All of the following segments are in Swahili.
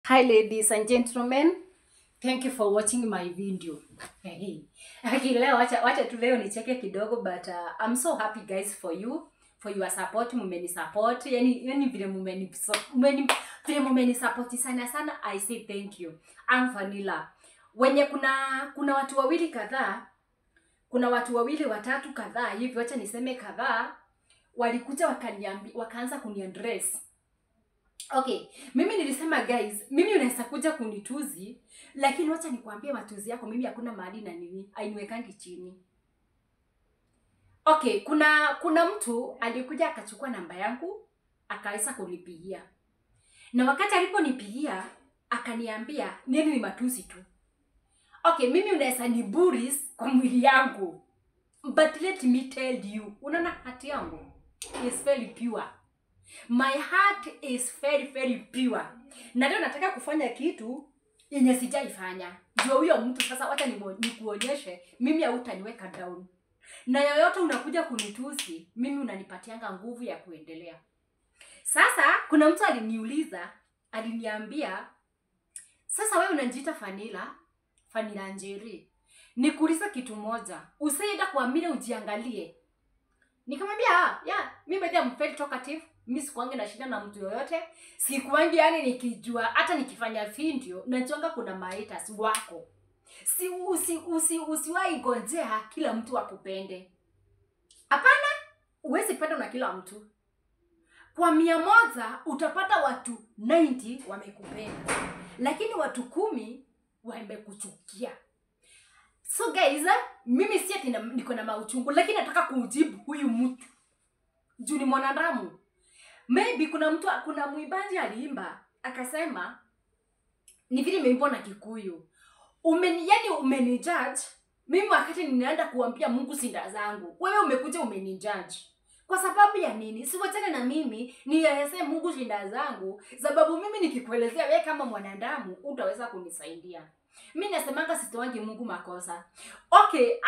Hi ladies and gentlemen, thank you for watching my video. Okay, wacha tu leo nicheke kidogo, but I'm so happy guys for your support. Mumeni support, yani vile mumeni support sana. I say thank you. I'm Vanilla. Wenye kuna watu wawili kadhaa, kuna watu wawili watatu kadhaa hivi, wacha niseme kadhaa, walikuja wakaanza kuniaddress. Okay, mimi nilisema guys, mimi unaweza kuja kunituzi, lakini wacha nikwambie matuzi yako mimi hakuna mahali na nini, ainiwekangi chini. Okay, kuna mtu alikuja akachukua namba yangu, akaweza kunipigia. Na wakati aliponipigia, akaniambia nini ni matuzi tu. Okay, mimi unaweza ni buris kwa mwili yangu. But let me tell you, unaona hati yangu is very pure. My heart is very pure. Na leo nataka kufanya kitu yenye sijaifanya. Ndio huyo mtu sasa, wacha nikuonyeshe mimi hautaniweka down. Na yoyote unakuja kunitusi, mimi unanipatianga nguvu ya kuendelea. Sasa kuna mtu aliniambia, sasa wewe unajiita Vanilla Njeri. Nikuuliza kitu moja, usienda kuamini ujiangalie. Nikamwambia, mimi I'm very talkative. Mimi sikuangi na shida na mtu yoyote. Sikuangi yani nikijua hata nikifanya video najonga kuna haters wako. Usiwahi ngojea kila mtu akupende. Hapana, huwezi penda na kila mtu. Kwa 100 utapata watu 90 wamekupenda. Lakini watu 10 wamekuchukia. So guys, mimi si ati niko na mauchungu, lakini nataka kujibu huyu mtu. Juu ni mwanadamu. Maybe kuna mwimbaji aliimba akasema ni vile nimeimba na Kikuyu. Umenijudge mimi wakati ninaenda kuambia Mungu sinda zangu. Wewe umekuja umenijudge. Kwa sababu ya nini? Siwachane na mimi nielezee Mungu sinda zangu, sababu mimi nikikuelezea wewe kama mwanadamu utaweza kunisaidia. Mimi nasemanga sitoangi Mungu makosa. Okay,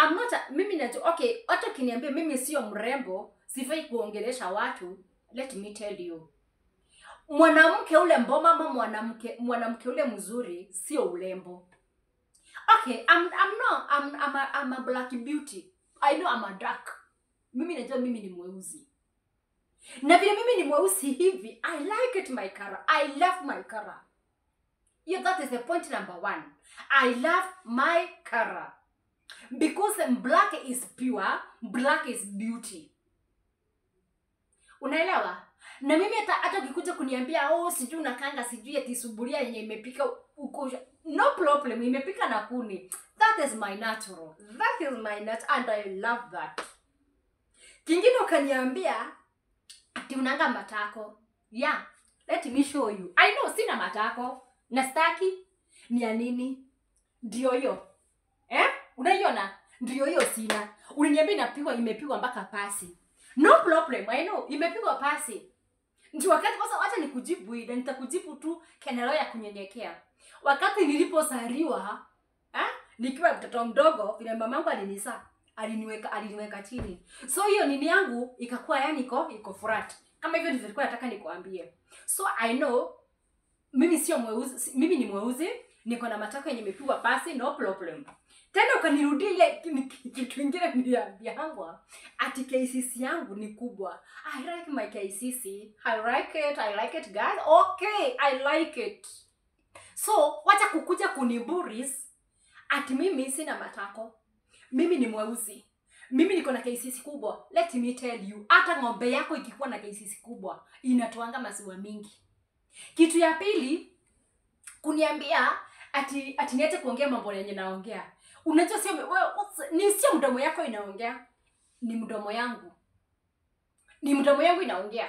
hata kiniambia mimi sio mrembo, sifai kuongelesha watu. Let me tell you. Mwanamke ule mboma ama mwanamke ule mzuri sio ulembo. Okay, I'm a black beauty. I know I'm a dark. Mimi najua mimi ni mweusi. Na vile mimi ni mweusi hivi, I like it my color. I love my color. Yeah, that is the point number 1. I love my color. Because black is pure, black is beauty. Unaelewa? Na mimi hata ukikuja kuniambia sijui unakanga sijui eti suburia yenye imepika uko, no problem, imepika na kuni. That is my natural. That is my and I love that. Kingine ukaniambia ati unanga matako. Yeah, let me show you. I know sina matako. Na staki ni ya nini? Ndio hiyo. Unaiona? Ndio hiyo sina. Uliniambia imepigwa mpaka pasi. No problem, I know, imepigwa pasi. Ndio wakati kwanza acha nikujibu hii, na nitakujibu tu kenelo ya kunyenyekea. Wakati nilipozaliwa, nikiwa mtoto mdogo, vile mamangu aliniweka chini. So hiyo nini yangu ikakuwa yani iko flat. Kama hivyo nilikuwa nataka nikuambie. So I know mimi sio mweusi, mimi ni mweusi, niko na matako yenye imepigwa pasi, no problem. Tena ukanirudia ile kitu kingine niliambiwa ati KCC yangu ni kubwa. I like my KCC. I like it guys. Okay, I like it. So, wacha kukuja kuniburis ati mimi sina matako. Mimi ni mweusi. Mimi niko na KCC kubwa. Let me tell you, hata ng'ombe yako ikikuwa na KCC kubwa, inatoanga maziwa mingi. Kitu ya pili, kuniambia ati niache kuongea mambo yenye naongea. Unajua sio mdomo yako inaongea, ni mdomo yangu. Ni mdomo yangu inaongea.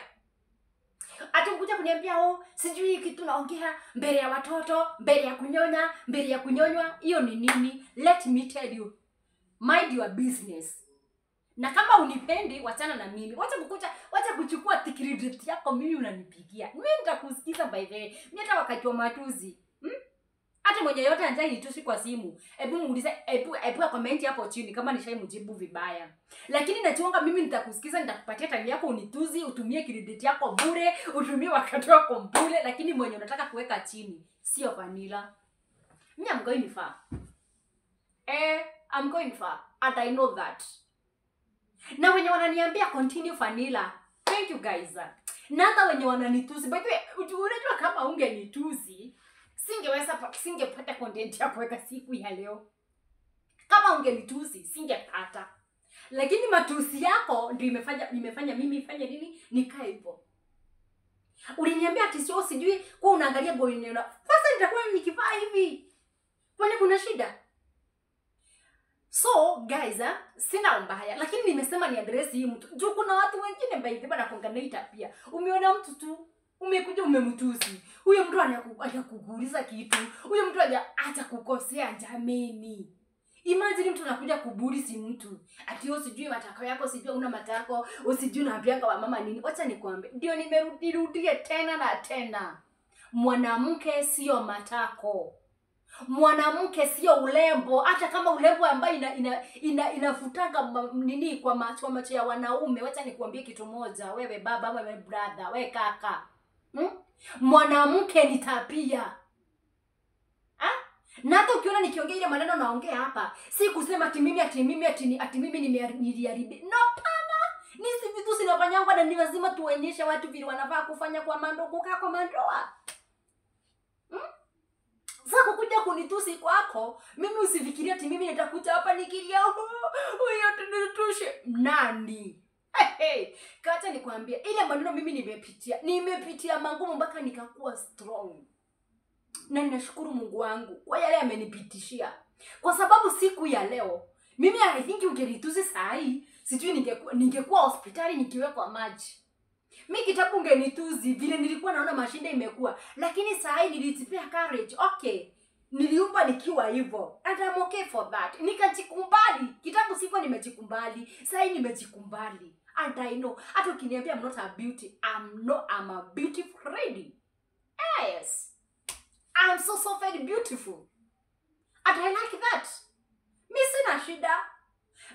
Ati ukuja kuniambia sijui kitu naongea mbele ya watoto, mbele ya kunyonywa, hiyo ni nini? Let me tell you. Mind your business. Na kama unipendi, wachana na mimi. Wacha kuchukua credit yako mimi unanipigia. Mimi nitakusikiza by the way. Mimi hata wakati wa matuzi. Hata mwenye yote anataka nitusi kwa simu, hebu muulize, hebu comment hapo chini kama nishaimjibu vibaya. Lakini najiunga mimi nitakusikiza, nitakupatia time yako unituzi, utumie credit yako bure, utumie wakati wako bure, lakini mwenye unataka kuweka chini sio Vanilla. Mimi I'm going far. I'm going far and I know that. Na wenye wananiambia continue Vanilla, thank you guys. Na hata wenye wananitusi, by the way, unajua kama ungenitusi singepata content ya kuweka siku ya leo. Kama ungenitusi singepata. Lakini matusi yako ndio imefanya mimi ifanye nini? Nikae hivyo. Uliniambia ati sio sijui kwa unaangalia boy na sasa nitakuwa nikivaa hivi. Kwani kuna shida? So guys, sina mbaya, lakini nimesema ni address hii mtu. Juu kuna watu wengine by the way nakonganita pia. Umeona mtu tu umekuja umemtusi. Huyo mtu anakukuuliza kitu. Huyo mtu acha kukosea jameni. Imagine mtu anakuja kuburisi mtu. Ati wewe sijui matako yako, sijui una matako, usijui unaambianga wa mama nini. Acha nikwambie. Ndio nimerudie tena na tena. Mwanamke sio matako. Mwanamke sio ulembo, hata kama ulembo ambaye inafutanga nini kwa macho ya wanaume. Wacha nikuambie kitu moja, wewe baba, wewe brother, wewe kaka. Mwanamke ni tabia. Na hata ukiona nikiongea ile maneno naongea hapa, si kusema ati mimi niliharibia. No pana. Ni vitu sinafanyangwa na ni lazima tuonyeshe watu vile wanafaa kufanya kwa kwa mandoa. Sasa kukuja kunitusi kwako, mimi usifikiria ati mimi nitakuja hapa nikilia huyo tunutushe nani. Kacha nikwambia ile maneno mimi nimepitia magumu mpaka nikakuwa strong. Na ninashukuru Mungu wangu kwa yale amenipitishia. Kwa sababu siku ya leo, mimi I think ungenitusi saa hii, sijui ningekuwa hospitali nikiwekwa maji. Mimi kitabu ungenituzi vile nilikuwa naona mashinda imekuwa, lakini saa hii nilitipia courage. Okay. Niliumba nikiwa hivyo. And I'm okay for that. Nikajikumbali. Kitabu siko nimejikumbali. Saa hii nimejikumbali. And I know. Hata ukiniambia I'm not a beauty, I'm a beautiful lady. Yes. I'm so very beautiful. And I like that. Mimi sina shida.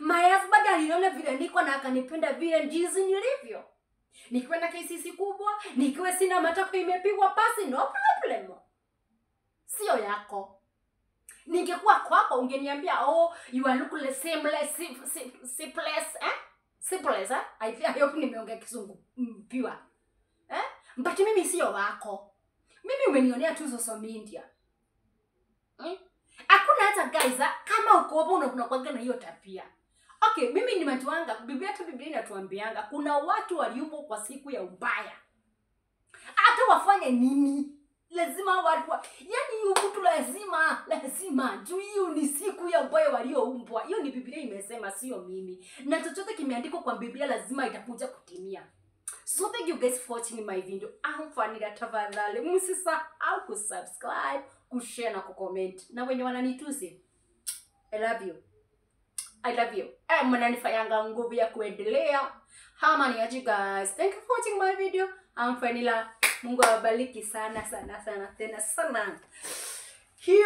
My husband aliona vile niko na akanipenda vile jinsi nilivyo. Nikiwa na KCC kubwa, nikiwa sina matako imepigwa pasi, no problem. Sio yako. Ningekuwa kwako ungeniambia you are look the same simpless. I hope nimeongea Kizungu pure. But mimi sio wako. Mimi umenionea tu social media. Hakuna hata guys, kama uko hapo unakuanga na hiyo tabia. Okay, mimi nimetuanga, Biblia inatuambianga kuna watu waliumbwa kwa siku ya ubaya. Hata wafanye nini? Lazima watu yani mtu lazima juu hiyo ni siku ya ubaya walioumbwa. Hiyo ni Biblia imesema, sio mimi. Na chochote kimeandikwa kwa Biblia lazima itakuja kutimia. So thank you guys for watching my video. Vanilla, tafadhali msisahau kusubscribe, kushare na kucomment. Na wenye wananitusi, I love you. Mnanifanyanga nguvu ya kuendelea. Hamani guys. Thank you for watching my video. Vanilla. Mungu awabariki sana tena sana. Here.